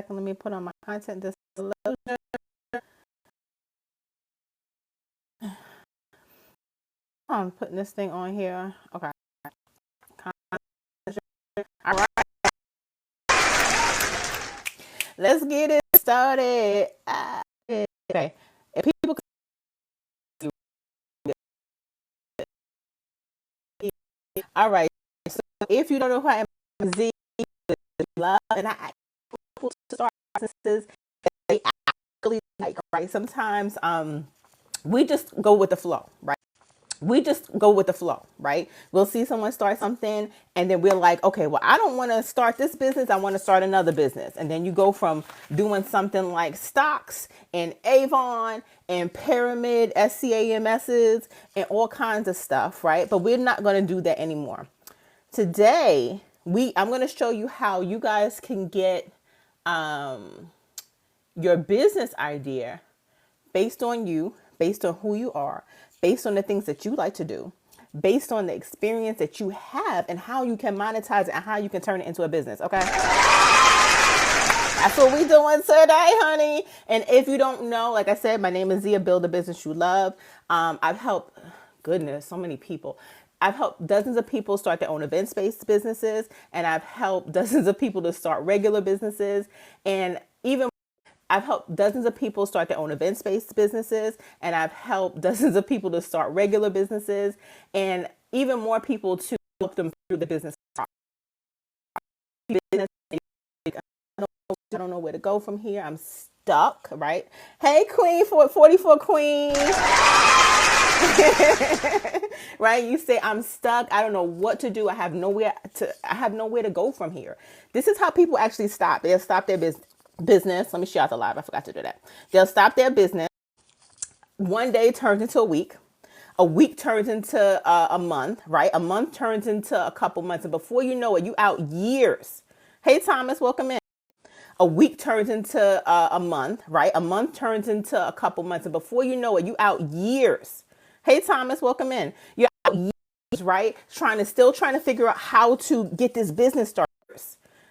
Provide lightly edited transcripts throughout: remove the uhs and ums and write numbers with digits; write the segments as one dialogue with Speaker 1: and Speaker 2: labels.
Speaker 1: second. Let me put on my content disclosure. I'm putting this thing on here. Okay. All right. Let's get it started. Okay. If people, all right. So if you don't know who I am, Z love, and I ask people to start businesses they actually like. Right. Sometimes we just go with the flow. Right. We just go with the flow, right? We'll see someone start something and then we're like, okay, well, I don't want to start this business. I want to start another business. And then you go from doing something like stocks and Avon and pyramid SCAMSs and all kinds of stuff, right? But we're not going to do that anymore. Today, I'm going to show you how you guys can get your business idea based on you, based on who you are, based on the things that you like to do, based on the experience that you have and how you can monetize it and how you can turn it into a business, okay? That's what we doing today, honey. And if you don't know, like I said, my name is Zia, build a business you love. I've helped, goodness, so many people. I've helped dozens of people start their own events-based businesses, and I've helped dozens of people to start regular businesses, and even I've helped dozens of people start their own events-based businesses, and I've helped dozens of people to start regular businesses, and even more people to help them through the business. I don't know where to go from here. I'm stuck, right? Hey, Queen, 44 Queen. Right? You say I'm stuck. I don't know what to do. I have nowhere to go from here. This is how people actually stop. They'll stop their business. Let me show out the live. I forgot to do that. They'll stop their business. One day turns into a week. A week turns into a month, right? A month turns into a couple months. And before you know it, you out years. Hey, Thomas, welcome in. A week turns into a month, right? A month turns into a couple months. And before you know it, you out years. Hey, Thomas, welcome in. You're out years, right? Still trying to figure out how to get this business started.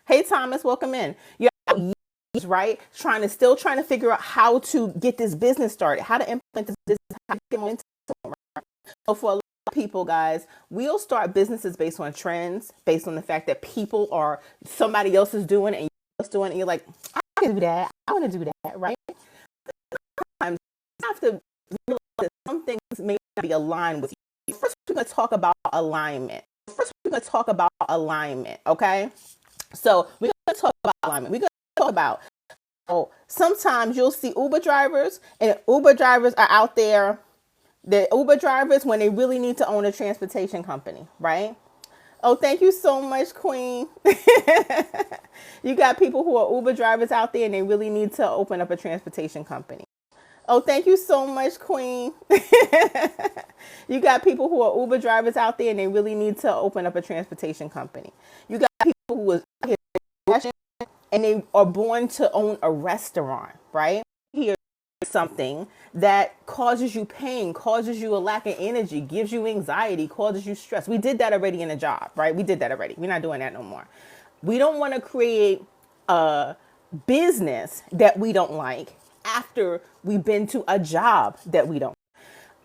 Speaker 1: Hey, Thomas, welcome in. You're out years, right? Still trying to figure out how to get this business started, how to implement this business, how to get momentum, right? So for a lot of people, guys, we'll start businesses based on trends, based on the fact that somebody else is doing it and doing it, and you're like, I can do that. I want to do that, right? Sometimes you have to realize that some things may not be aligned with you. First, we're going to talk about alignment. Okay? So we're going to talk about alignment. We're going to talk about, sometimes you'll see Uber drivers, and Uber drivers are out there. They're Uber drivers when they really need to own a transportation company, right? Oh, thank you so much, Queen. You got people who are Uber drivers out there and they really need to open up a transportation company. Oh, thank you so much, Queen. You got people who are Uber drivers out there and they really need to open up a transportation company. You got people who are and they are born to own a restaurant, right? Here something that causes you pain, causes you a lack of energy, gives you anxiety, causes you stress. We did that already in a job, right? We did that already. We're not doing that no more. We don't want to create a business that we don't like after we've been to a job that we don't.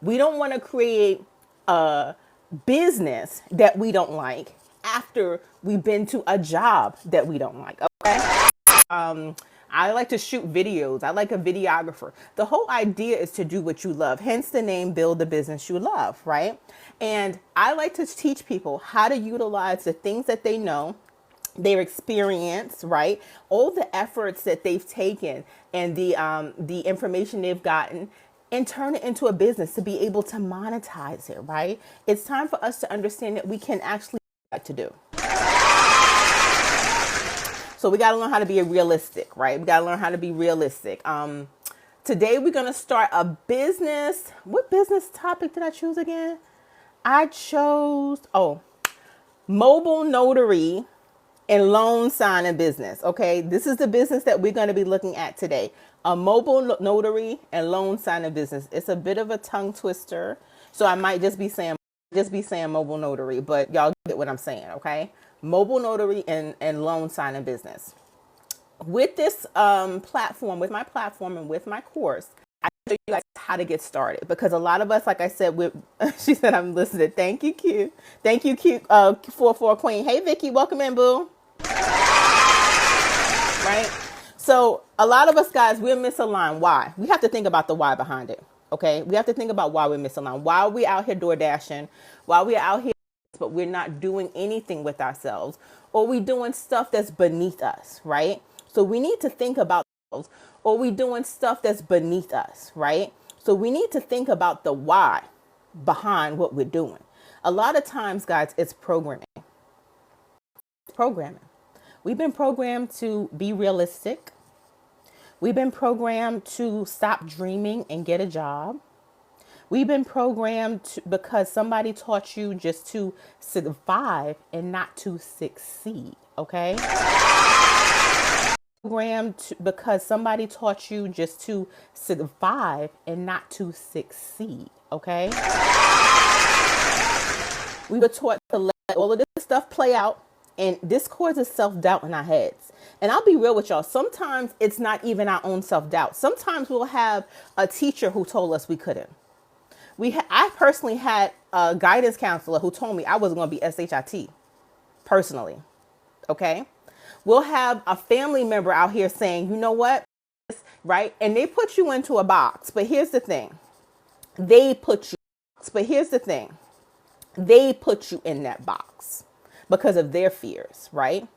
Speaker 1: We don't want to create a business that we don't like after we've been to a job that we don't like. Okay. I like to shoot videos. I like a videographer. The whole idea is to do what you love. Hence the name, build the business you love, right? And I like to teach people how to utilize the things that they know, their experience, right? All the efforts that they've taken and the information they've gotten, and turn it into a business to be able to monetize it, right? It's time for us to understand that we can actually do what to do. So we got to learn how to be realistic, right? We got to learn how to be realistic. Today we're going to start a business. What business topic did I choose again? I chose, mobile notary and loan signing business. Okay, this is the business that we're going to be looking at today. A mobile notary and loan signing business. It's a bit of a tongue twister, so I might just be saying mobile notary, but y'all get what I'm saying, okay? Mobile notary and loan signing business. with this platform, with my platform and with my course, I show you guys how to get started, because a lot of us, like I said, she said I'm listening. Thank you, Q. Thank you, Q. 44 Queen. Hey, Vicky, welcome in, boo. Right. So a lot of us guys, we're misaligned. Why? We have to think about the why behind it. Okay. We have to think about why we're misaligned. Why are we out here door dashing? Why are we out here, but we're not doing anything with ourselves, or we doing stuff that's beneath us, right? So we need to think about those, or we doing stuff that's beneath us, right? So we need to think about the why behind what we're doing. A lot of times, guys, it's programming. Programming. We've been programmed to be realistic. We've been programmed to stop dreaming and get a job. We've been programmed because somebody taught you just to survive and not to succeed, okay? Programmed because somebody taught you just to survive and not to succeed, okay? We were taught to let all of this stuff play out, and this causes self-doubt in our heads. And I'll be real with y'all. Sometimes it's not even our own self-doubt. Sometimes we'll have a teacher who told us we couldn't. I personally had a guidance counselor who told me I wasn't going to be SHIT personally. Okay. We'll have a family member out here saying, you know what? Right. And they put you into a box. But here's the thing. They put you in that box because of their fears. Right.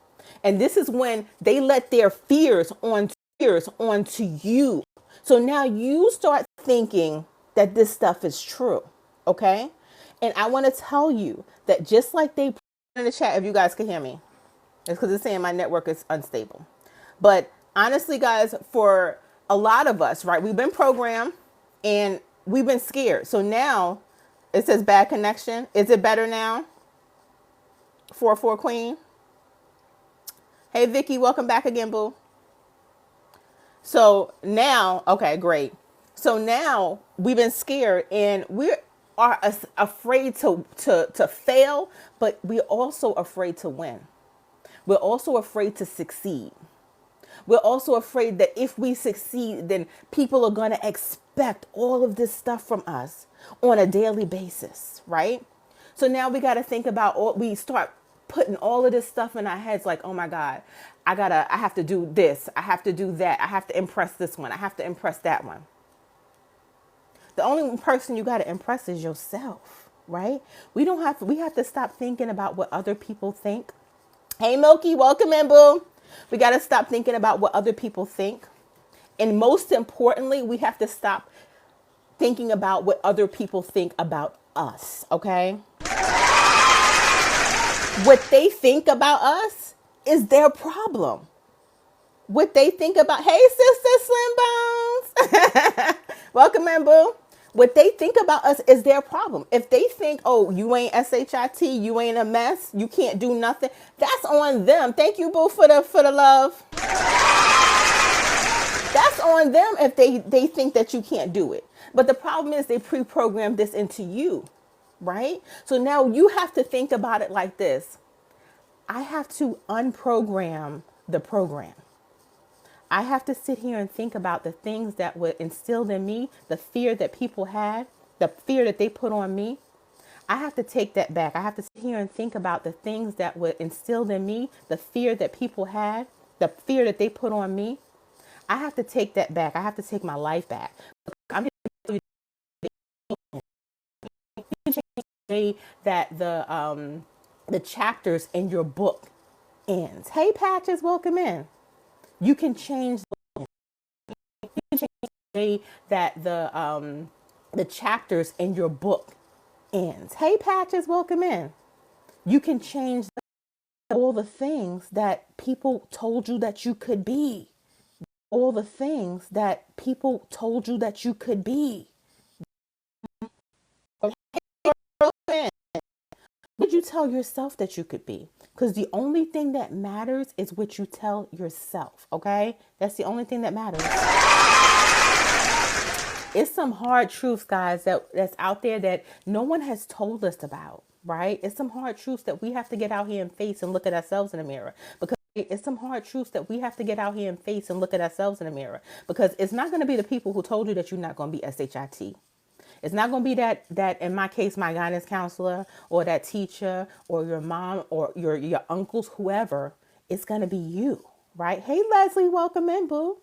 Speaker 1: And this is when they let their fears onto you. So now you start thinking that this stuff is true. Okay. And I want to tell you that just like they put in the chat, if you guys can hear me, it's because it's saying my network is unstable. But honestly, guys, for a lot of us, right, we've been programmed and we've been scared. So now it says bad connection. Is it better now? 44 Queen. Hey, Vicky, welcome back again, boo. So now, okay, great. So now we've been scared and we are afraid to fail, but we're also afraid to win. We're also afraid to succeed. We're also afraid that if we succeed, then people are going to expect all of this stuff from us on a daily basis, right? So now we got to think about we start putting all of this stuff in our heads like, oh my God, I have to do this. I have to do that. I have to impress this one. I have to impress that one. The only person you got to impress is yourself, right? We have to stop thinking about what other people think. Hey, Milky, welcome in, boo. We got to stop thinking about what other people think. And most importantly, we have to stop thinking about what other people think about us, okay? What they think about us is their problem. What they think about, hey, Sister Slim Bones. Welcome in, boo. What they think about us is their problem. If they think, oh, you ain't SHIT, you ain't a mess, you can't do nothing, that's on them. Thank you, boo, for the love. That's on them if they think that you can't do it. But the problem is they pre-programmed this into you, right? So now you have to think about it like this. I have to unprogram the program. I have to sit here and think about the things that were instilled in me, the fear that people had, the fear that they put on me. I have to take that back. I have to sit here and think about the things that were instilled in me, the fear that people had, the fear that they put on me. I have to take that back. I have to take my life back. I'm just the way that the chapters in your book ends. Hey, Patches, welcome in. You can change the way that the chapters in your book ends. Hey, Patches, welcome in. You can change all the things that people told you that you could be. All the things that people told you that you could be. What did you tell yourself that you could be? Because the only thing that matters is what you tell yourself, okay? That's the only thing that matters. It's some hard truths, guys, that's out there that no one has told us about, right? It's some hard truths that we have to get out here and face and look at ourselves in the mirror. Because It's some hard truths that we have to get out here and face and look at ourselves in the mirror, because it's not going to be the people who told you that you're not going to be SHIT. It's not going to be that in my case, my guidance counselor or that teacher or your mom or your uncles, whoever. It's going to be you, right? Hey, Leslie, welcome in, boo.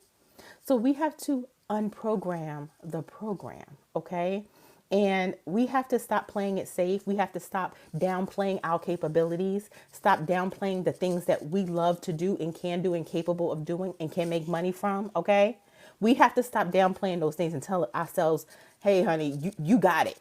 Speaker 1: So we have to unprogram the program, okay? And we have to stop playing it safe. We have to stop downplaying our capabilities, stop downplaying the things that we love to do and can do and capable of doing and can make money from, okay? We have to stop downplaying those things and tell ourselves, hey, honey, you got it.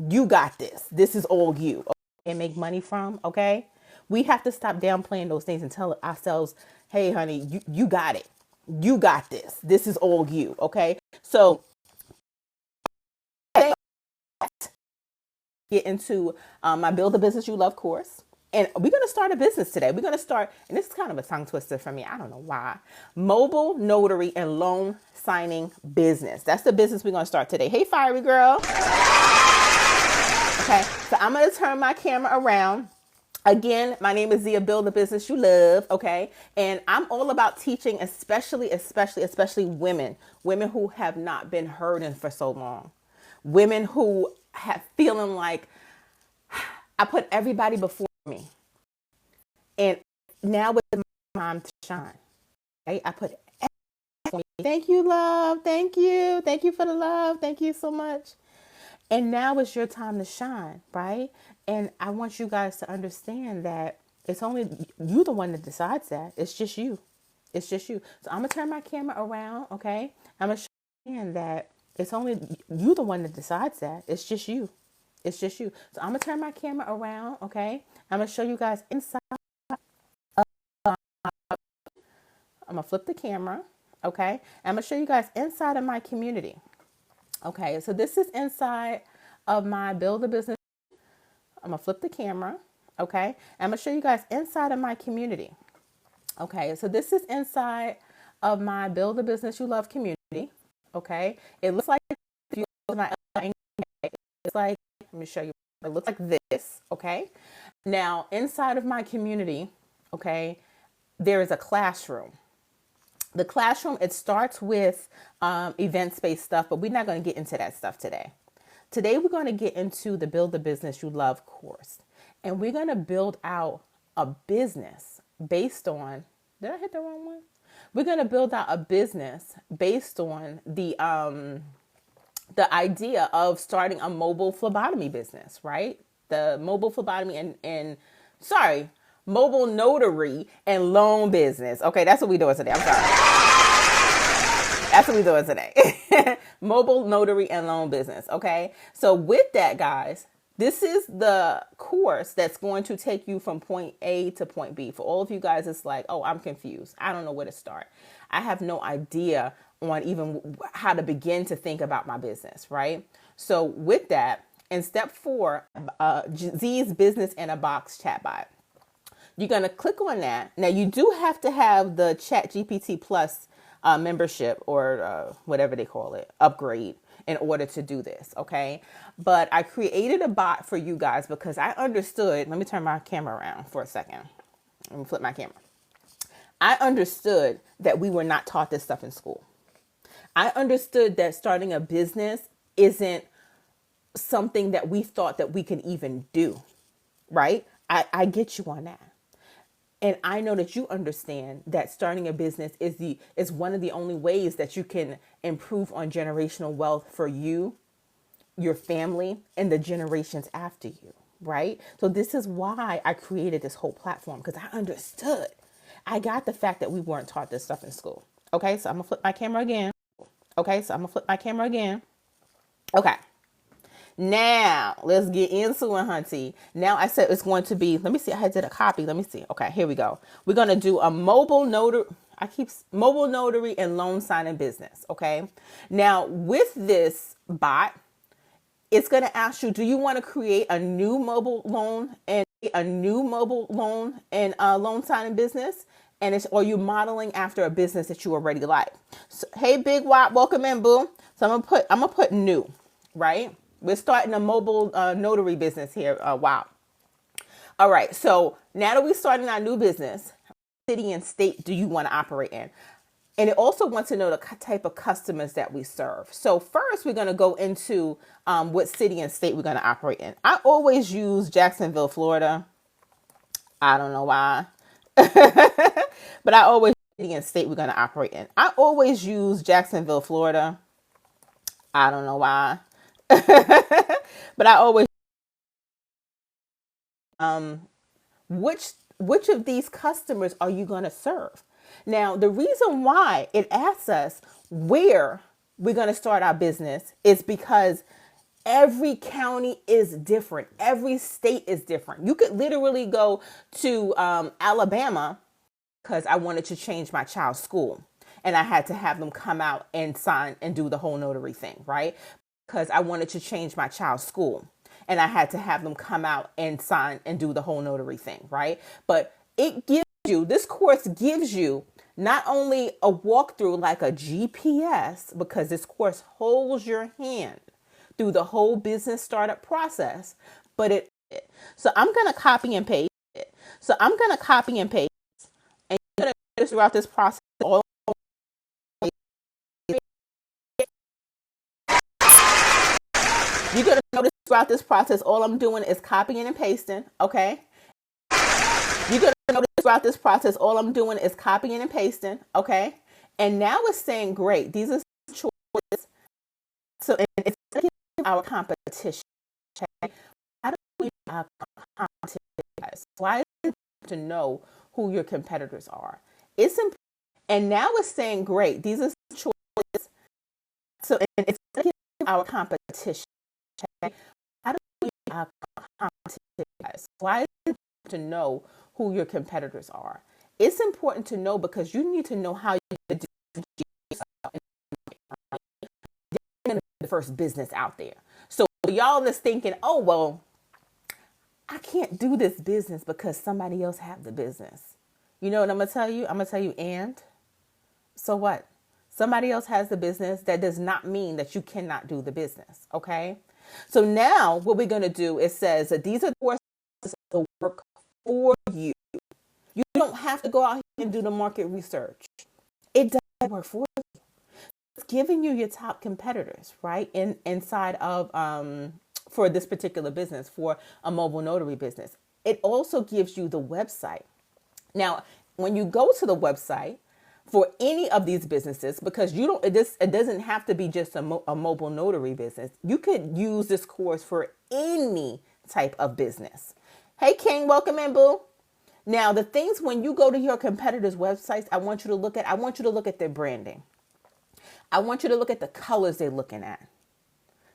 Speaker 1: You got this. This is all you. Okay? And make money from, okay? We have to stop downplaying those things and tell ourselves, hey, honey, you got it. You got this. This is all you, okay? So get into my Build a Business You Love course. And we're going to start a business today. We're going to start, and this is kind of a tongue twister for me. I don't know why. Mobile notary and loan signing business. That's the business we're going to start today. Hey, fiery girl. Okay, so I'm going to turn my camera around. Again, my name is Zia, Build the Business You Love, okay? And I'm all about teaching, especially women who have not been heard in for so long. Women who have feeling like I put everybody before me. And now it's my time to shine, right? I put everybody. Thank you, love. Thank you. Thank you for the love. Thank you so much. And now it's your time to shine, right? And I want you guys to understand that it's only you the one that decides that. It's just you. It's just you. So I'm going to turn my camera around, okay? I'm going to show you that it's only you the one that decides that. It's just you. It's just you. So I'm going to turn my camera around, okay? I'm going to show you guys inside. I'm going to flip the camera, okay? I'm going to show you guys inside of my community. Okay, so this is inside of my Build a Business. I'm going to flip the camera, okay? I'm going to show you guys inside of my community. Okay, so this is inside of my Build a Business You Love community, okay? It looks like, it's like, let me show you. It looks like this, okay? Now, inside of my community, okay, there is a classroom. The classroom, it starts with event-based stuff, but we're not going to get into that stuff today. Today, we're going to get into the Build the Business You Love course. And we're going to build out a business based on, did I hit the wrong one? We're going to build out a business based on the idea of starting a mobile phlebotomy business, right? The mobile phlebotomy mobile notary and loan business. Okay, that's what we're doing today. I'm sorry. That's what we're doing today. Mobile notary and loan business. Okay, so with that, guys, this is the course that's going to take you from point A to point B. For all of you guys, it's like, oh, I'm confused. I don't know where to start. I have no idea on even how to begin to think about my business, right? So with that, in step 4, Z's Business in a Box chatbot. You're going to click on that. Now, you do have to have the Chat GPT Plus membership or whatever they call it, upgrade, in order to do this, okay? But I created a bot for you guys because I understood. Let me turn my camera around for a second. Let me flip my camera. I understood that we were not taught this stuff in school. I understood that starting a business isn't something that we thought that we could even do, right? I get you on that. And I know that you understand that starting a business is one of the only ways that you can improve on generational wealth for you, your family, and the generations after you, right? So this is why I created this whole platform, because I understood. I got the fact that we weren't taught this stuff in school. Okay, so I'm going to flip my camera again. Okay. Now, let's get into it, hunty. Now, I said it's going to be, let me see, I did a copy. Let me see. Okay, here we go. We're going to do a mobile notary. Mobile notary and loan signing business. Okay. Now, with this bot, it's going to ask you, do you want to create a new mobile loan and loan signing business? And are you modeling after a business that you already like? So, hey, Big Wop, welcome in, boo. So I'm gonna put new, right? We're starting a mobile notary business here. Wow. All right. So now that we're starting our new business, city and state do you want to operate in? And it also wants to know the type of customers that we serve. So first, we're going to go into what city and state we're going to operate in. I always use Jacksonville, Florida. I don't know why, but I always city and state we're going to operate in. I always use Jacksonville, Florida. I don't know why, but I always which of these customers are you going to serve? Now, the reason why it asks us where we're going to start our business is because every county is different. Every state is different. You could literally go to Alabama because I wanted to change my child's school. And I had to have them come out and sign and do the whole notary thing, right? Because I wanted to change my child's school. And I had to have them come out and sign and do the whole notary thing, right? But it gives you, this course gives you not only a walkthrough like a GPS, because this course holds your hand through the whole business startup process, but so I'm going to copy and paste it. So I'm going to copy and paste, and you're going to notice throughout this process, you're going to notice throughout this process, all I'm doing is copying and pasting, okay? You're going to notice throughout this process, all I'm doing is copying and pasting, okay? And now it's saying, great, these are choices. So and it's our competition, okay? How do we our competition, guys? Why is it important to know who your competitors are? It's important. And now it's saying, great, these are choices. So and it's our competition. Okay? How do we our competition, guys? Why is it important to know who your competitors are? It's important to know because you need to know how you differentiate yourself. You're the first business out there. So y'all that's thinking, oh well, I can't do this business because somebody else have the business. You know what I'm gonna tell you? I'm gonna tell you, and so what? Somebody else has the business. That does not mean that you cannot do the business. Okay. So now what we're going to do, it says that these are the courses that work for you. You don't have to go out here and do the market research. It does work for you. It's giving you your top competitors, right? Inside of, for this particular business, for a mobile notary business. It also gives you the website. Now, when you go to the website, for any of these businesses, because it doesn't have to be just a mobile notary business. You could use this course for any type of business. Hey, King, welcome in, boo. Now, the things when you go to your competitors' websites, I want you to look at their branding. I want you to look at the colors they're looking at.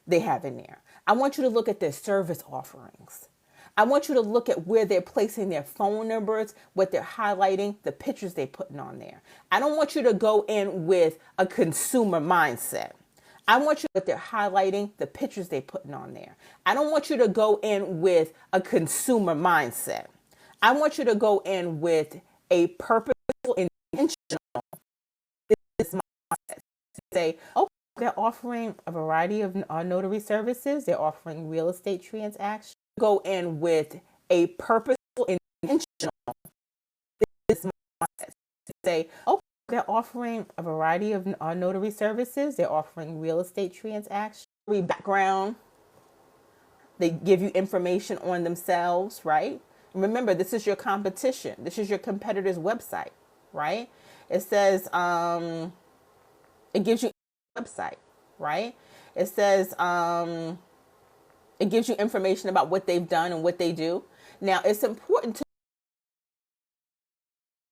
Speaker 1: They have in there. I want you to look at their service offerings. I want you to look at where they're placing their phone numbers, what they're highlighting, the pictures they're putting on there. I don't want you to go in with a consumer mindset. I want you what they're highlighting, the pictures they're putting on there. I don't want you to go in with a consumer mindset. I want you to go in with a purposeful, intentional business mindset. Say, oh, they're offering a variety of notary services. They're offering real estate transactions. Go in with a purposeful, intentional business mindset. Say, oh, they're offering a variety of notary services. They're offering real estate transactions. Background. They give you information on themselves, right? Remember, this is your competition. This is your competitor's website, right? It says, it gives you a website, right? It says, it gives you information about what they've done and what they do. Now, it's important to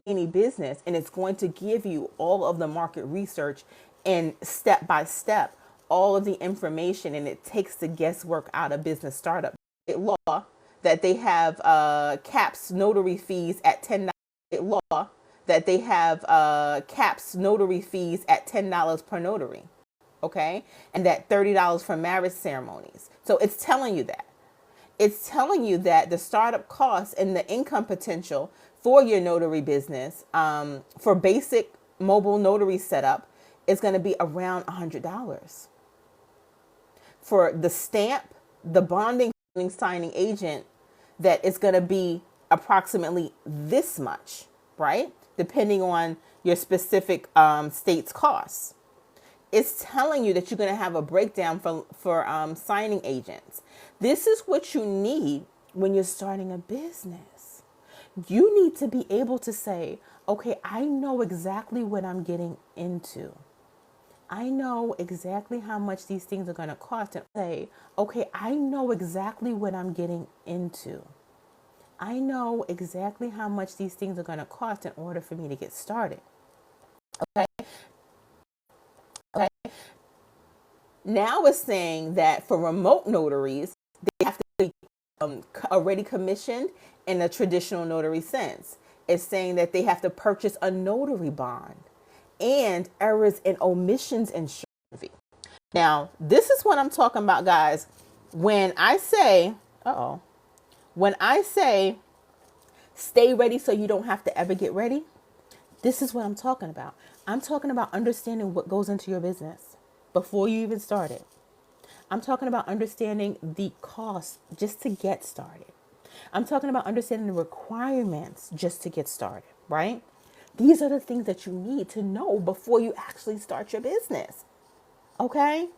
Speaker 1: any business, and it's going to give you all of the market research and step by step, all of the information, and it takes the guesswork out of business startup. Law that they have caps notary fees at $10. Law that they have caps notary fees at $10 per notary. Okay, and that $30 for marriage ceremonies. So it's telling you that. It's telling you that the startup costs and the income potential for your notary business for basic mobile notary setup is going to be around $100. For the stamp, the bonding, signing agent, that is going to be approximately this much, right? depending on your specific state's costs. It's telling you that you're going to have a breakdown for signing agents. This is what you need when you're starting a business. You need to be able to say, okay, I know exactly what I'm getting into. I know exactly how much these things are going to cost. And say, okay, I know exactly what I'm getting into. I know exactly how much these things are going to cost in order for me to get started. Okay. Okay. Now it's saying that for remote notaries, they have to be already commissioned in a traditional notary sense. It's saying that they have to purchase a notary bond and errors and omissions insurance fee. Now, this is what I'm talking about, guys. When I say, when I say stay ready so you don't have to ever get ready, this is what I'm talking about. I'm talking about understanding what goes into your business before you even start it. I'm talking about understanding the cost just to get started. I'm talking about understanding the requirements just to get started, right? These are the things that you need to know before you actually start your business. Okay?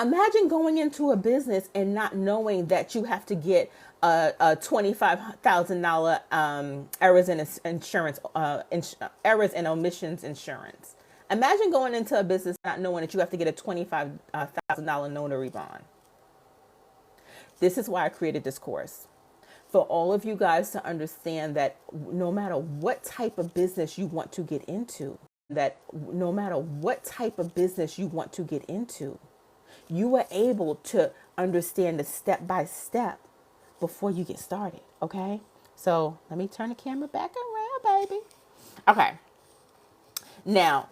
Speaker 1: Imagine going into a business and not knowing that you have to get a $25,000 errors in insurance, errors and omissions insurance. Imagine going into a business not knowing that you have to get a $25,000 notary bond. This is why I created this course. For all of you guys to understand that no matter what type of business you want to get into, you are able to understand the step by step before you get started. Okay. So let me turn the camera back around, baby. Okay. Now,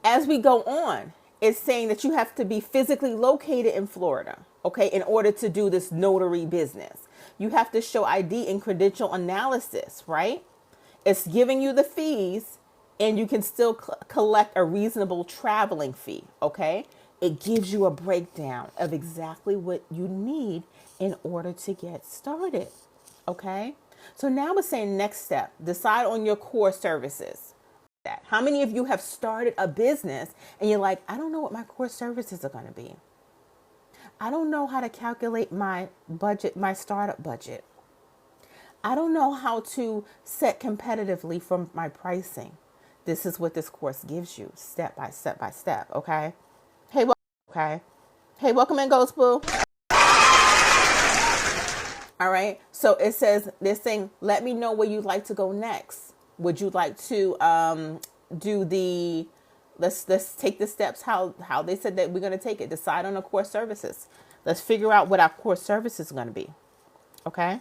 Speaker 1: as we go on, it's saying that you have to be physically located in Florida, okay, in order to do this notary business. You have to show ID and credential analysis, right? It's giving you the fees and you can still collect a reasonable traveling fee, okay? It gives you a breakdown of exactly what you need in order to get started, okay? So now we're saying next step, decide on your core services. How many of you have started a business and you're like, I don't know what my core services are going to be. I don't know how to calculate my budget, my startup budget. I don't know how to set competitively for my pricing. This is what this course gives you step by step by step. Okay. Hey, welcome in, Ghost Boo. All right. So it says this thing, let me know where you'd like to go next. Would you like to do the, let's take the steps how they said that we're going to take it. Decide on the core services. Let's figure out what our core services are going to be. Okay.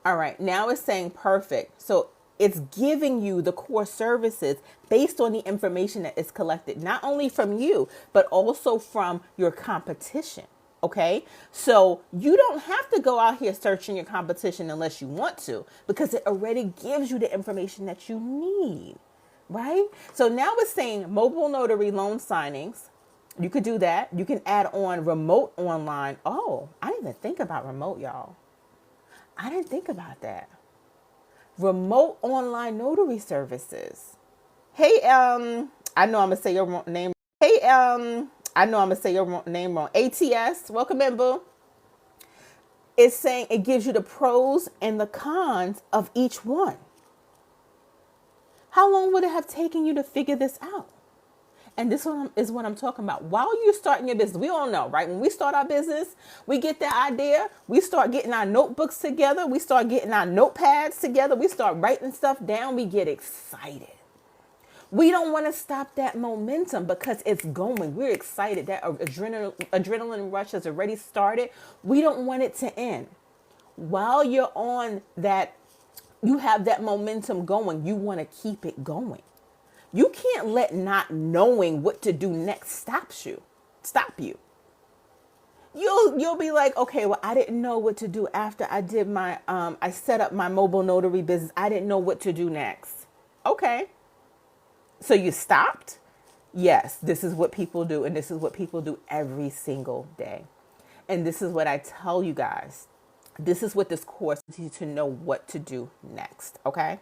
Speaker 1: All right. Now it's saying perfect. So it's giving you the core services based on the information that is collected, not only from you, but also from your competition. Okay, so you don't have to go out here searching your competition unless you want to, because it already gives you the information that you need, right? So now it's saying mobile notary loan signings. You could do that. You can add on remote online. Oh, I didn't even think about remote, y'all. I didn't think about that. Remote online notary services. Hey, I know I'm gonna say your name. Hey, I know I'm gonna say your name wrong. ATS, welcome in, boo. It's saying it gives you the pros and the cons of each one. How long would it have taken you to figure this out? And this one is what I'm talking about. While you're starting your business, we all know, right? When we start our business, we get the idea, we start getting our notebooks together, we start getting our notepads together, we start writing stuff down, we get excited. We don't want to stop that momentum because it's going. We're excited. That adrenaline rush has already started. We don't want it to end. While you're on that, you have that momentum going. You want to keep it going. You can't let not knowing what to do next stop you. You'll be like, okay, well, I didn't know what to do after I did my I set up my mobile notary business. I didn't know what to do next. Okay. So you stopped? Yes, this is what people do. And this is what people do every single day. And this is what I tell you guys. This is what this course teaches you to know what to do next. Okay.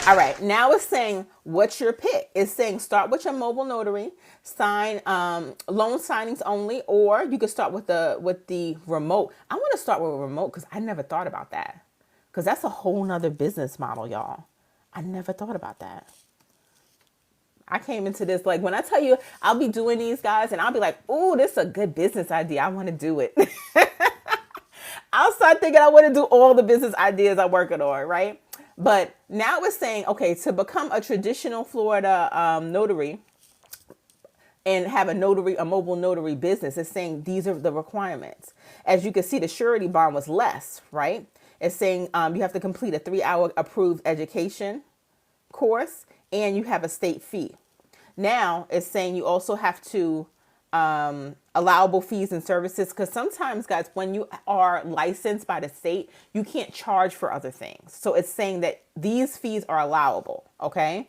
Speaker 1: All right, now it's saying, what's your pick? It's saying start with your mobile notary, sign loan signings only, or you could start with the remote. I want to start with a remote because I never thought about that. Because that's a whole nother business model, y'all. I never thought about that. I came into this, like when I tell you I'll be doing these guys and I'll be like, oh, this is a good business idea. I want to do it. I'll start thinking I want to do all the business ideas I'm working on, right? But now it's saying, okay, to become a traditional Florida notary and have a mobile notary business, it's saying these are the requirements. As you can see, the surety bond was less, right? It's saying you have to complete a 3-hour approved education course and you have a state fee. Now it's saying you also have to allowable fees and services, because sometimes, guys, when you are licensed by the state, you can't charge for other things. So it's saying that these fees are allowable. Okay.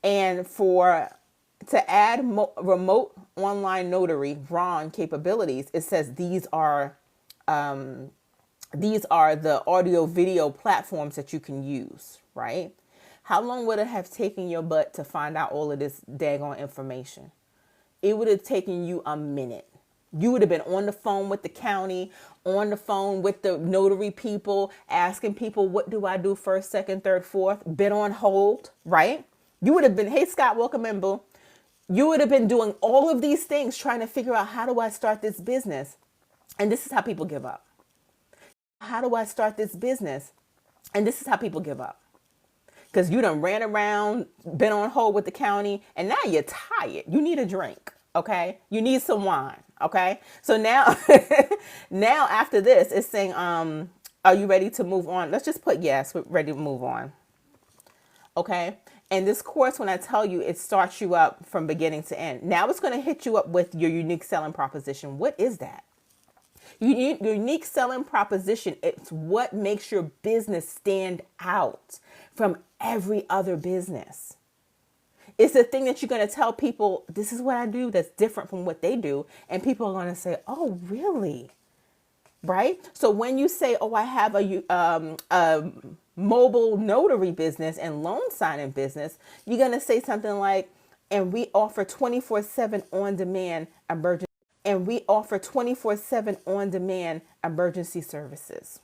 Speaker 1: And to add remote online notary RON capabilities, it says these are the audio video platforms that you can use, right? How long would it have taken your butt to find out all of this daggone information? It would have taken you a minute. You would have been on the phone with the county, on the phone with the notary people, asking people, what do I do first, second, third, fourth? Been on hold, right? You would have been, hey, Scott, welcome in, boo. You would have been doing all of these things trying to figure out, how do I start this business? And this is how people give up. How do I start this business? And this is how people give up. Because you done ran around, been on hold with the county, and now you're tired. You need a drink, okay? You need some wine, okay? So now, now after this, it's saying, are you ready to move on? Let's just put yes, we're ready to move on, okay? And this course, when I tell you, it starts you up from beginning to end. Now it's going to hit you up with your unique selling proposition. What is that? Unique selling proposition, it's what makes your business stand out from every other business. It's the thing that you're going to tell people, this is what I do that's different from what they do. And people are going to say, oh, really? Right? So when you say, oh, I have a mobile notary business and loan signing business, you're going to say something like, and we offer 24/7 on-demand emergency. And we offer 24/7 on-demand emergency services.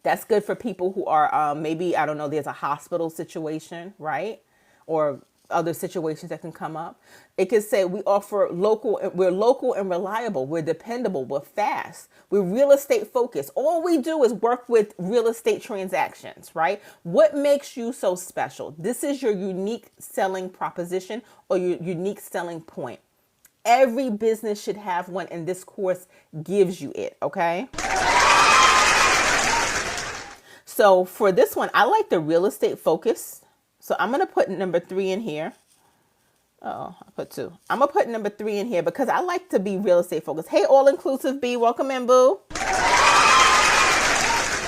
Speaker 1: That's good for people who are maybe, I don't know, there's a hospital situation, right? Or other situations that can come up. It could say we're local and reliable. We're dependable. We're fast. We're real estate focused. All we do is work with real estate transactions, right? What makes you so special? This is your unique selling proposition or your unique selling point. Every business should have one, and this course gives you it, okay? So for this one, I like the real estate focus. So I'm going to put number 3 in here. Oh, I put 2. I'm going to put number 3 in here because I like to be real estate focused. Hey, all-inclusive B, welcome in, boo.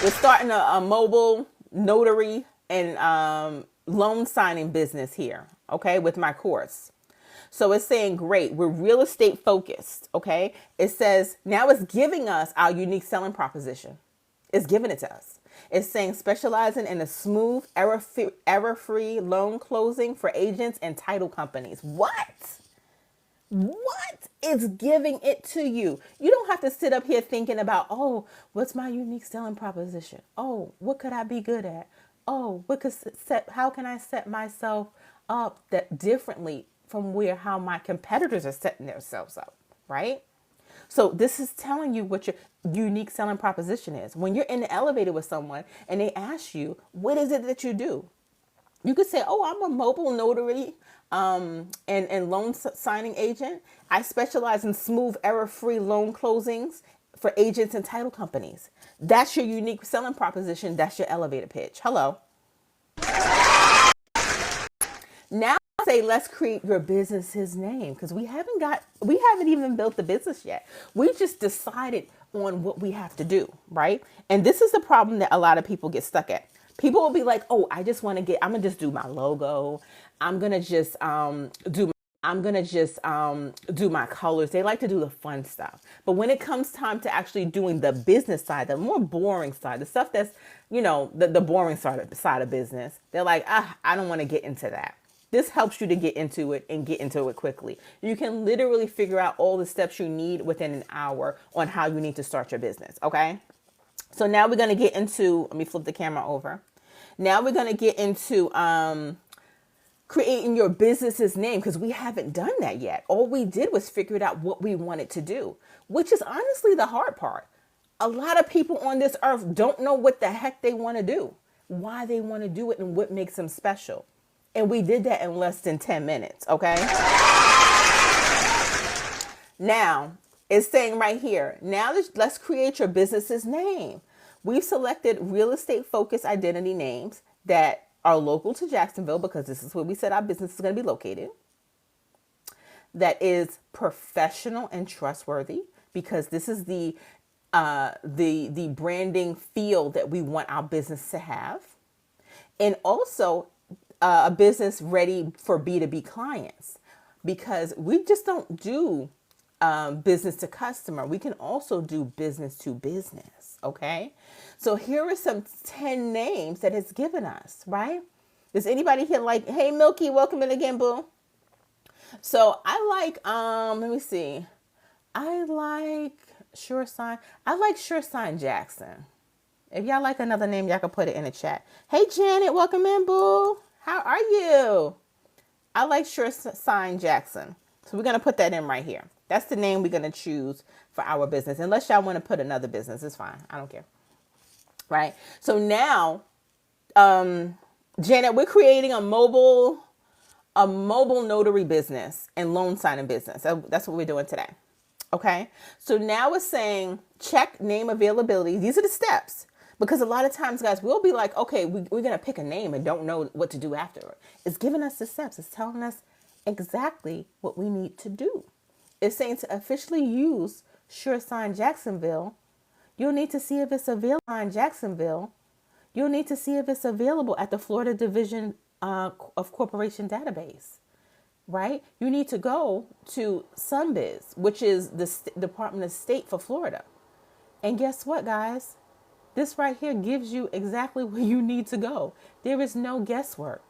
Speaker 1: We're starting a mobile notary and loan signing business here, okay, with my course. So it's saying, great, we're real estate focused, okay? It says, now it's giving us our unique selling proposition. It's giving it to us. It's saying specializing in a smooth, error-free loan closing for agents and title companies. What? It's giving it to you. You don't have to sit up here thinking about, oh, what's my unique selling proposition? Oh, what could I be good at? Oh, how can I set myself up that differently from how my competitors are setting themselves up, right? So this is telling you what your unique selling proposition is. When you're in the elevator with someone and they ask you, what is it that you do? You could say, oh, I'm a mobile notary and loan signing agent. I specialize in smooth, error-free loan closings for agents and title companies. That's your unique selling proposition. That's your elevator pitch. Hello. Now say, let's create your business's name, because we haven't even built the business yet. We just decided on what we have to do, right? And this is the problem that a lot of people get stuck at. People will be like, oh, I'm gonna just do my logo. I'm gonna just I'm I'm going to just do my colors. They like to do the fun stuff. But when it comes time to actually doing the business side, the more boring side, the stuff that's, the boring side of business, they're like, I don't want to get into that. This helps you to get into it and get into it quickly. You can literally figure out all the steps you need within an hour on how you need to start your business. Okay. So now we're going to get into, let me flip the camera over. Now we're going to get into creating your business's name, because we haven't done that yet. All we did was figure out what we wanted to do, which is honestly the hard part. A lot of people on this earth don't know what the heck they want to do, why they want to do it, and what makes them special. And we did that in less than 10 minutes, okay? Now, it's saying right here, now let's create your business's name. We've selected real estate focused identity names that are local to Jacksonville, because this is where we said our business is going to be located. That is professional and trustworthy, because this is the branding feel that we want our business to have. And also a business ready for B2B clients, because we just don't do business to customer. We can also do business to business. Okay. So here are some 10 names that it's given us, right? Does anybody here like, hey, Milky, welcome in again, boo. So I like, let me see. I like Sure Sign. I like Sure Sign Jackson. If y'all like another name, y'all can put it in the chat. Hey, Janet, welcome in, boo. How are you? I like Sure Sign Jackson. So we're going to put that in right here. That's the name we're going to choose for our business. Unless y'all want to put another business, it's fine. I don't care. Right. So now, Janet, we're creating a mobile notary business and loan signing business. That's what we're doing today. Okay. So now it's saying check name availability. These are the steps. Because a lot of times, guys, we'll be like, okay, we're going to pick a name and don't know what to do after. It's giving us the steps. It's telling us exactly what we need to do. It's saying to officially use Sure Sign Jacksonville, you'll need to see if it's available in Jacksonville. You'll need to see if it's available at the Florida Division of Corporation Database, right? You need to go to SunBiz, which is the Department of State for Florida. And guess what, guys? This right here gives you exactly where you need to go. There is no guesswork.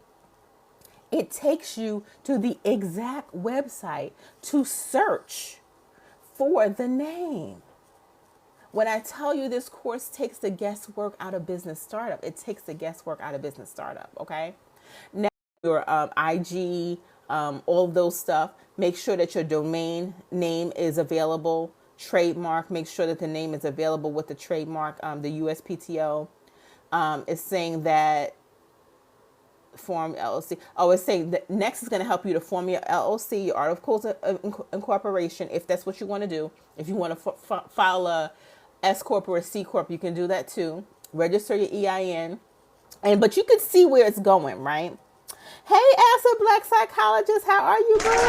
Speaker 1: It takes you to the exact website to search for the name. When I tell you this course takes the guesswork out of business startup, it takes the guesswork out of business startup, okay? Now, your IG, all of those stuff, make sure that your domain name is available. Trademark, make sure that the name is available with the trademark. The USPTO is saying that form LLC. Oh, it's saying that next is going to help you to form your LLC, your articles of incorporation, if that's what you want to do. If you want to file a S Corp or a C Corp, you can do that too. Register your EIN, but you can see where it's going, right? Hey, Asa Black Psychologist, how are you, girl?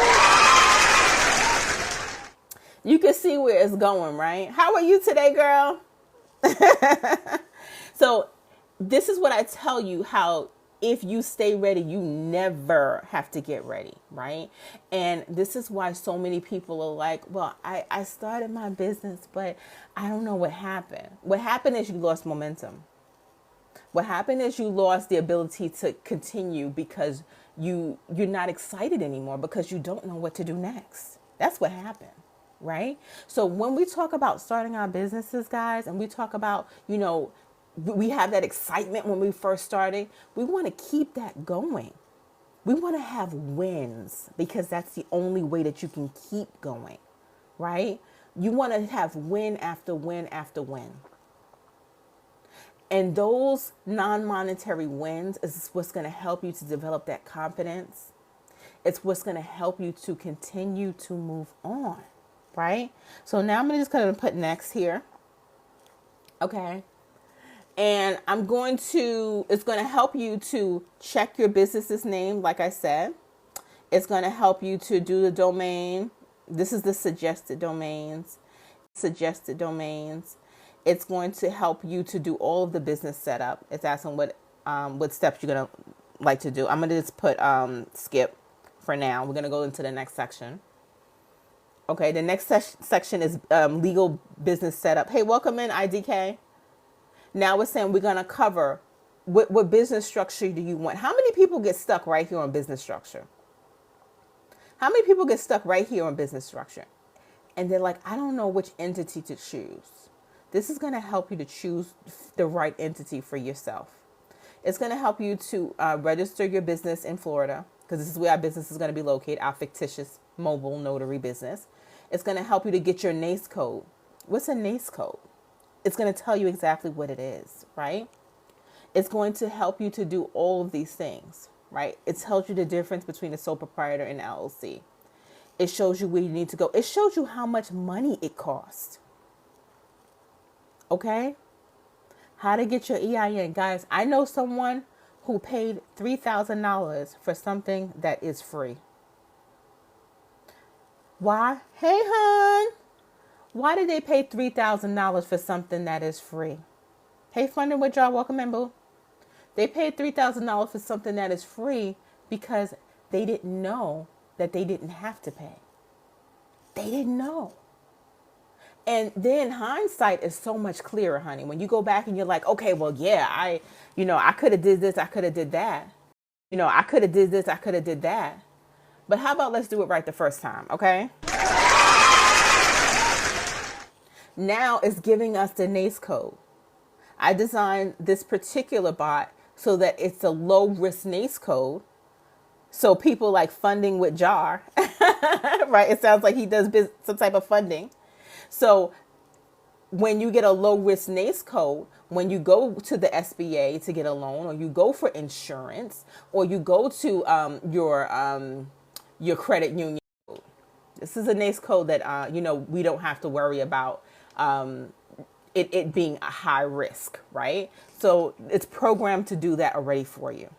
Speaker 1: You can see where it's going, right? How are you today, girl? So this is what I tell you, how if you stay ready, you never have to get ready, right? And this is why so many people are like, well, I started my business, but I don't know what happened. What happened is you lost momentum. What happened is you lost the ability to continue because you're not excited anymore, because you don't know what to do next. That's what happened. Right? So when we talk about starting our businesses, guys, and we talk about, we have that excitement when we first started, we want to keep that going. We want to have wins, because that's the only way that you can keep going, right? You want to have win after win after win. And those non-monetary wins is what's going to help you to develop that confidence. It's what's going to help you to continue to move on. Right? So now I'm just going to put next here. Okay. And it's going to help you to check your business's name. Like I said, it's going to help you to do the domain. This is the suggested domains. It's going to help you to do all of the business setup. It's asking what steps you're going to like to do. I'm going to just put skip for now. We're going to go into the next section. Okay, the next section is legal business setup. Hey, welcome in, IDK. Now we're saying we're going to cover what business structure do you want? How many people get stuck right here on business structure? How many people get stuck right here on business structure? And they're like, I don't know which entity to choose. This is going to help you to choose the right entity for yourself. It's going to help you to register your business in Florida, because this is where our business is going to be located, our fictitious mobile notary business. It's going to help you to get your NACE code. What's a NACE code? It's going to tell you exactly what it is, right? It's going to help you to do all of these things, right? It tells you the difference between a sole proprietor and LLC. It shows you where you need to go. It shows you how much money it costs. Okay? How to get your EIN. Guys, I know someone who paid $3,000 for something that is free. Why? Hey, hon. Why did they pay $3,000 for something that is free? Hey, Funding with y'all. Welcome in, boo. They paid $3,000 for something that is free because they didn't know that they didn't have to pay. They didn't know. And then hindsight is so much clearer, honey. When you go back and you're like, okay, well, yeah, I could have did this, I could have did that. I could have did this, I could have did that. But how about let's do it right the first time, okay? Now it's giving us the NACE code. I designed this particular bot so that it's a low risk NACE code. So people like Funding with Jar, right? It sounds like he does some type of funding. So when you get a low risk NACE code, when you go to the SBA to get a loan, or you go for insurance, or you go to your credit union, this is a NACE code that we don't have to worry about it being a high risk, right? So it's programmed to do that already for you.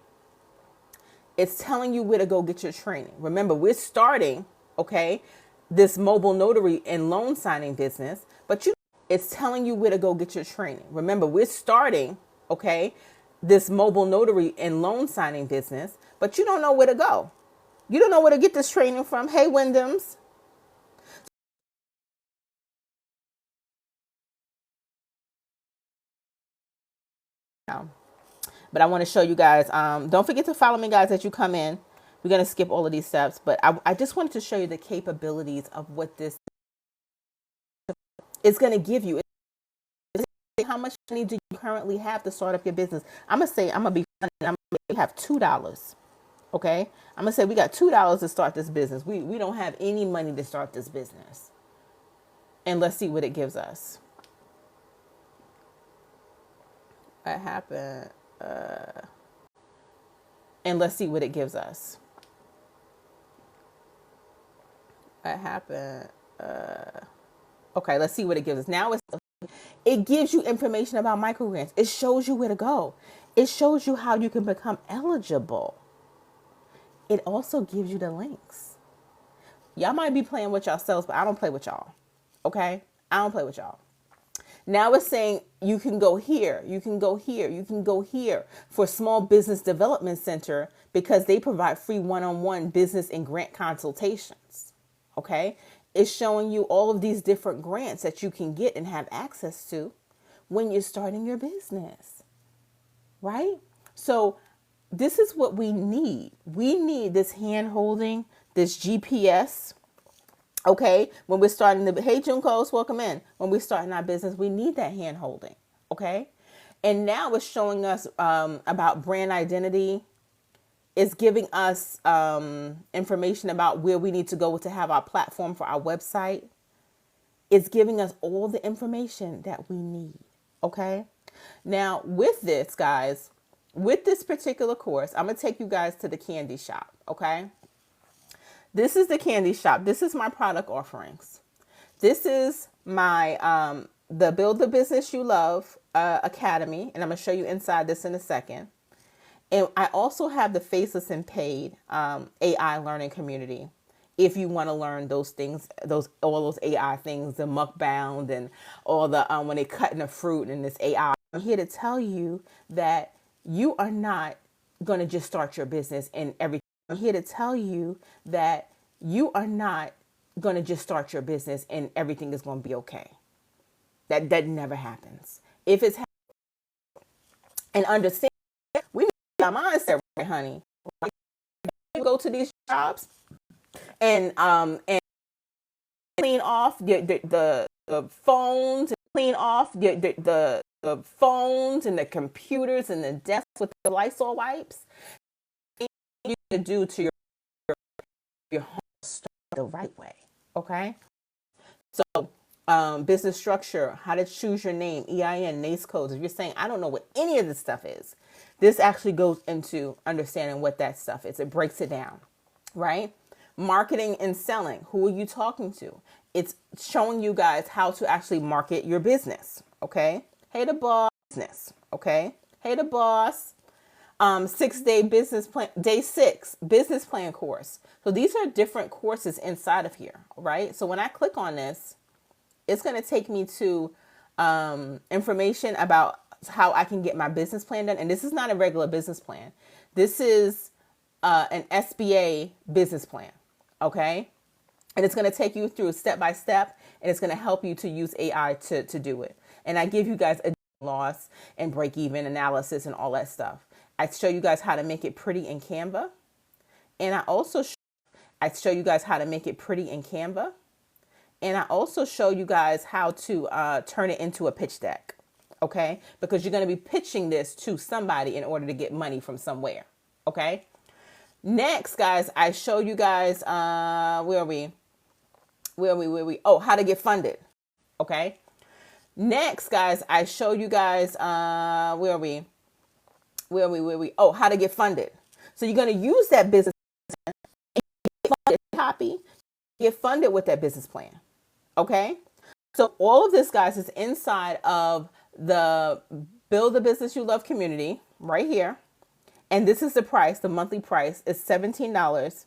Speaker 1: It's telling you where to go get your training. Remember, we're starting, okay, this mobile notary and loan signing business, but it's telling you where to go get your training. Remember, we're starting, okay, this mobile notary and loan signing business, but you don't know where to go. You don't know where to get this training from. Hey, Wyndham's. But I want to show you guys, don't forget to follow me, guys, as you come in. We're going to skip all of these steps, but I just wanted to show you the capabilities of what this is going to give you. How much money do you currently have to start up your business? I'm going to say, I'm going to be funny. I'm going to have $2. Okay. I'm going to say we got $2 to start this business. We don't have any money to start this business. And let's see what it gives us. What happened? And let's see what it gives us. What happened? Okay, let's see what it gives us. Now it gives you information about microgrants. It shows you where to go. It shows you how you can become eligible. It also gives you the links. Y'all might be playing with yourselves, but I don't play with y'all. Okay? I don't play with y'all. Now it's saying you can go here, you can go here, you can go here for Small Business Development Center because they provide free one-on-one business and grant consultations. Okay? It's showing you all of these different grants that you can get and have access to when you're starting your business. Right? So this is what we need. We need this hand holding, this GPS. Okay, when we're starting hey Juncos, welcome in. When we're starting our business, we need that hand holding. Okay, and now it's showing us about brand identity. It's giving us information about where we need to go to have our platform for our website. It's giving us all the information that we need. Okay, now with this, guys, with this particular course, I'm gonna take you guys to the candy shop. Okay. This is the candy shop. This is my product offerings. This is my the Build the Business You Love Academy, and I'm going to show you inside this in a second. And I also have the Faceless and Paid AI learning community. If you want to learn those things, all those AI things, the mukbound and all the when they cutting the fruit and this AI. I'm here to tell you that you are not going to just start your business and everything I'm here to tell you that you are not going to just start your business and everything is going to be okay. That never happens. If it's and understand, we need our mindset right, honey. You go to these jobs and clean off the phones, clean off the phones and the computers and the desks with the Lysol wipes. You to do to your home start the right way. Okay. So business structure, how to choose your name, EIN, NACE codes. If you're saying I don't know what any of this stuff is, this actually goes into understanding what that stuff is. It breaks it down, right? Marketing and selling. Who are you talking to? It's showing you guys how to actually market your business. Okay. Hey, the boss. Business. Okay. Hey, the boss. 6-day business plan, day 6 business plan course. So these are different courses inside of here, right? So when I click on this, it's going to take me to information about how I can get my business plan done. And this is not a regular business plan. This is an SBA business plan. Okay. And it's going to take you through step by step, and it's going to help you to use AI to do it. And I give you guys a loss and break even analysis and all that stuff. I show you guys how to make it pretty in Canva. And I show you guys how to make it pretty in Canva. And I also show you guys how to turn it into a pitch deck. Okay. Because you're going to be pitching this to somebody in order to get money from somewhere. Okay. Next, guys, I show you guys, where are we? Oh, how to get funded. Okay. Next, guys, I show you guys, where are we? Oh, how to get funded. So you're going to use that business copy, get funded with that business plan. Okay. So all of this, guys, is inside of the Build the Business You Love community right here. And this is the price. The monthly price is $17.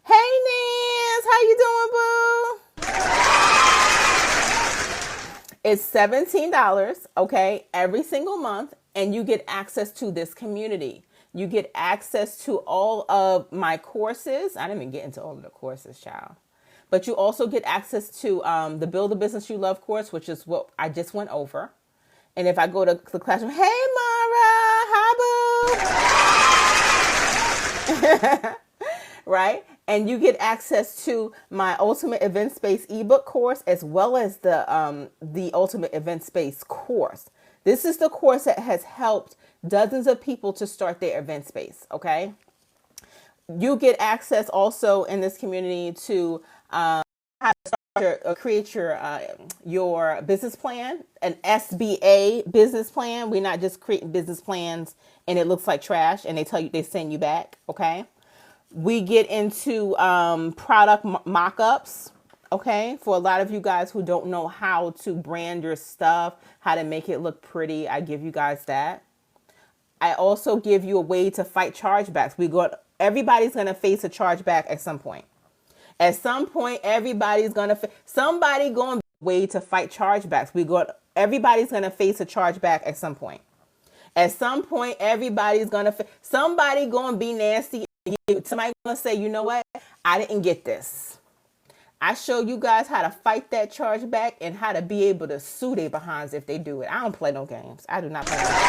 Speaker 1: Hey, Nance, how you doing, boo? It's $17, okay, every single month, and you get access to this community. You get access to all of my courses. I didn't even get into all of the courses, child. But you also get access to the Build the Business You Love course, which is what I just went over. And if I go to the classroom, hey, Mara, hi, boo. Right? And you get access to my Ultimate Event Space ebook course, as well as the Ultimate Event Space course. This is the course that has helped dozens of people to start their event space. Okay. You get access also in this community to how to create your business plan, an SBA business plan. We're not just creating business plans and it looks like trash and they send you back. Okay. We get into product mock-ups, okay? For a lot of you guys who don't know how to brand your stuff, how to make it look pretty, I give you guys that. I also give you a way to fight chargebacks. Everybody's going to face a chargeback at some point. At some point, everybody's going to somebody going to way to fight chargebacks. Everybody's going to face a chargeback at some point. At some point, everybody's going to somebody going to be nasty. Somebody gonna say, you know what? I didn't get this. I show you guys how to fight that chargeback and how to be able to sue their behinds if they do it. I don't play no games. I do not play no games.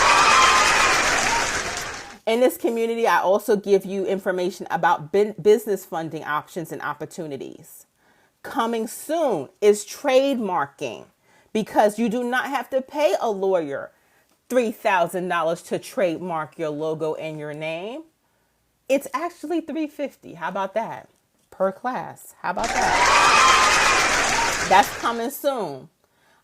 Speaker 1: In this community, I also give you information about business funding options and opportunities. Coming soon is trademarking, because you do not have to pay a lawyer $3,000 to trademark your logo and your name. It's actually $350. How about that? Per class. How about that? That's coming soon.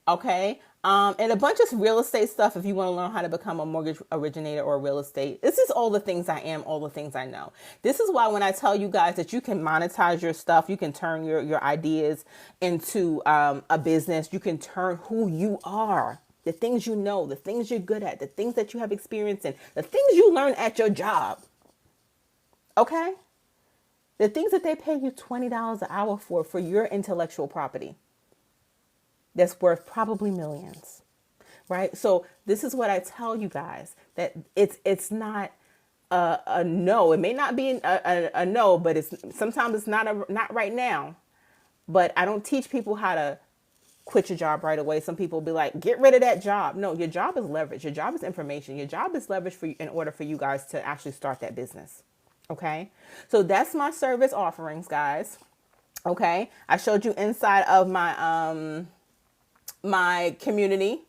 Speaker 1: Okay. And a bunch of real estate stuff if you want to learn how to become a mortgage originator or real estate. This is all the things I am, all the things I know. This is why when I tell you guys that you can monetize your stuff, you can turn your ideas into a business. You can turn who you are, the things you know, the things you're good at, the things that you have experience in, the things you learn at your job. Okay? The things that they pay you $20 an hour for your intellectual property that's worth probably millions, right? So this is what I tell you guys, that it's not a no. It may not be a no, but it's sometimes it's not right now. But I don't teach people how to quit your job right away. Some people will be like, get rid of that job. No, your job is leverage. Your job is information. Your job is leverage for you in order for you guys to actually start that business. Okay. So that's my service offerings, guys. Okay. I showed you inside of my community.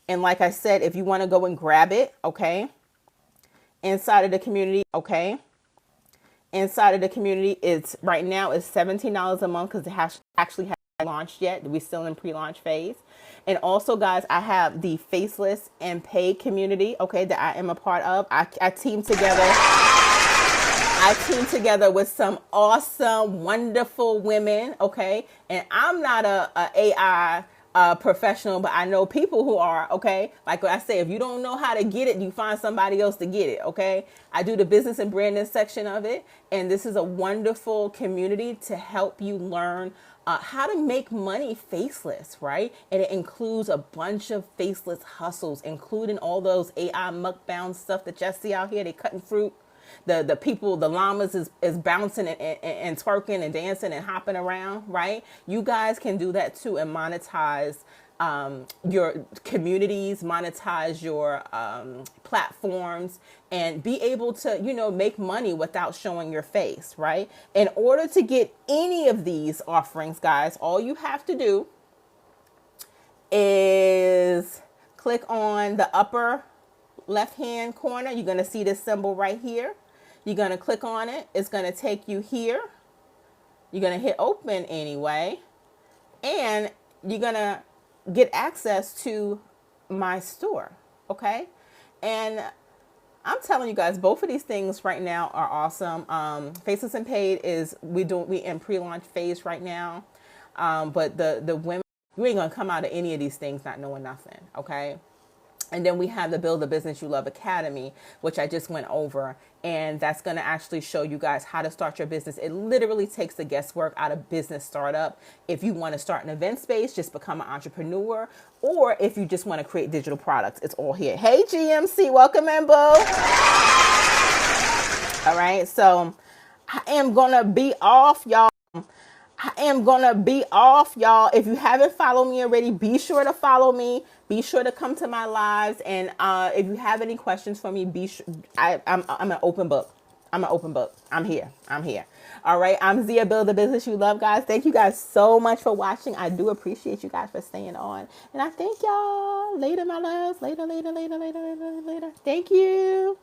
Speaker 1: And like I said, if you want to go and grab it, okay. Inside of the community, okay. Inside of the community, it's right now it's $17 a month because it has actually hasn't launched yet. We're still in pre-launch phase. And also, guys, I have the faceless and paid community, okay, that I am a part of. I team together. I team together with some awesome, wonderful women, okay? And I'm not a AI professional, but I know people who are, okay? Like I say, if you don't know how to get it, you find somebody else to get it, okay? I do the business and branding section of it, and this is a wonderful community to help you learn how to make money faceless, right? And it includes a bunch of faceless hustles, including all those AI mukbang stuff that y'all see out here. They cutting fruit. The people, the llamas is bouncing and twerking and dancing and hopping around, right? You guys can do that too and monetize your communities, monetize your platforms, and be able to, make money without showing your face, right? In order to get any of these offerings, guys, all you have to do is click on the upper left hand corner. You're going to see this symbol right here. You're going to click on it. It's going to take you here. You're going to hit open anyway. And you're going to get access to my store. Okay. And I'm telling you guys, both of these things right now are awesome. Faceless and Paid is, we in pre-launch phase right now. But the women, you ain't going to come out of any of these things not knowing nothing. Okay. And then we have the Build the Business You Love Academy, which I just went over. And that's going to actually show you guys how to start your business. It literally takes the guesswork out of business startup. If you want to start an event space, just become an entrepreneur. Or if you just want to create digital products, it's all here. Hey, GMC, welcome in, boo. All right, so I am going to be off, y'all. If you haven't followed me already, be sure to follow me. Be sure to come to my lives. And if you have any questions for me, be sure. I'm an open book. I'm here. All right. I'm Zia, Build the Business You Love, guys. Thank you guys so much for watching. I do appreciate you guys for staying on. And I thank y'all. Later, my loves. Later. Thank you.